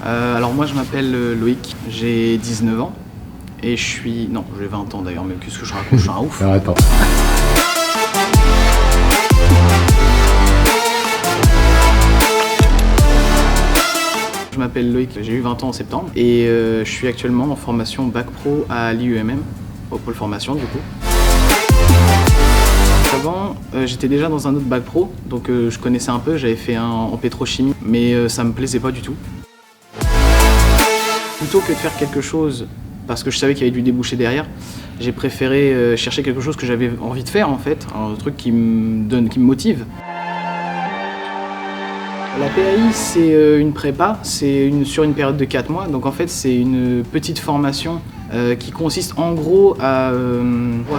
Alors moi je m'appelle Loïc, j'ai 19 ans et je suis... Non, j'ai 20 ans d'ailleurs, mais qu'est-ce que je raconte, je suis un ouf. Alors attends. Je m'appelle Loïc, j'ai eu 20 ans en septembre et je suis actuellement en formation Bac Pro à l'IUMM, au pôle formation du coup. Avant, j'étais déjà dans un autre Bac Pro, donc je connaissais un peu, j'avais fait un en pétrochimie, mais ça me plaisait pas du tout. Plutôt que de faire quelque chose, parce que je savais qu'il y avait du débouché derrière, j'ai préféré chercher quelque chose que j'avais envie de faire en fait, un truc qui me motive. La PAI, c'est une prépa, c'est sur une période de 4 mois, donc en fait c'est une petite formation qui consiste en gros à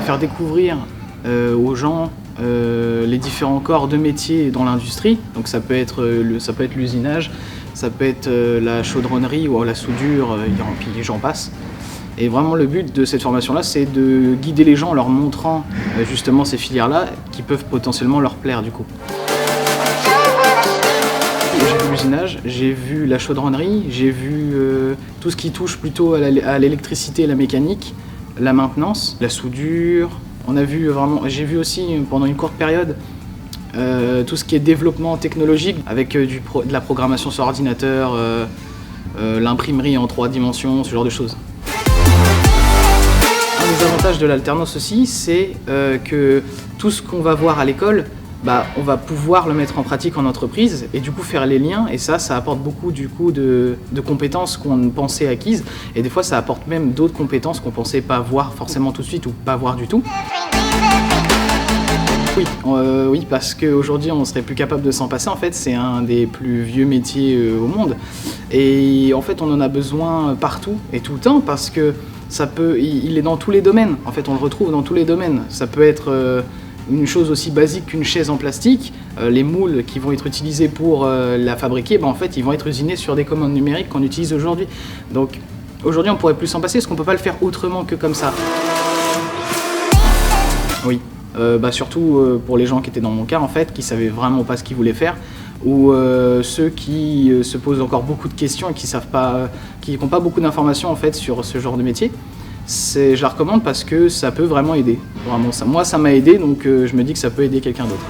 faire découvrir aux gens les différents corps de métier dans l'industrie. Donc ça peut être l'usinage, ça peut être la chaudronnerie ou la soudure, puis j'en passe. Et vraiment le but de cette formation-là, c'est de guider les gens en leur montrant justement ces filières-là qui peuvent potentiellement leur plaire du coup. J'ai vu l'usinage, j'ai vu la chaudronnerie, j'ai vu tout ce qui touche plutôt à l'électricité et la mécanique, la maintenance, la soudure. On a vu vraiment, j'ai vu aussi pendant une courte période tout ce qui est développement technologique avec de la programmation sur ordinateur, l'imprimerie en 3 dimensions, ce genre de choses. Un des avantages de l'alternance aussi, c'est que tout ce qu'on va voir à l'école, on va pouvoir le mettre en pratique en entreprise et du coup faire les liens, et ça apporte beaucoup du coup de compétences qu'on pensait acquises, et des fois ça apporte même d'autres compétences qu'on pensait pas voir forcément tout de suite ou pas voir du tout. Oui, parce qu'aujourd'hui on serait plus capable de s'en passer. En fait, c'est un des plus vieux métiers au monde, et en fait on en a besoin partout et tout le temps, parce que il est dans tous les domaines. En fait, on le retrouve dans tous les domaines. Ça peut être une chose aussi basique qu'une chaise en plastique. Les moules qui vont être utilisés pour la fabriquer, en fait, ils vont être usinés sur des commandes numériques qu'on utilise aujourd'hui. Donc aujourd'hui, on pourrait plus s'en passer, parce qu'on peut pas le faire autrement que comme ça. Oui, surtout pour les gens qui étaient dans mon cas, en fait, qui savaient vraiment pas ce qu'ils voulaient faire, ou ceux qui se posent encore beaucoup de questions et qui savent pas, qui n'ont pas beaucoup d'informations en fait sur ce genre de métier. Je la recommande parce que ça peut vraiment aider. Vraiment, moi ça m'a aidé, donc je me dis que ça peut aider quelqu'un d'autre.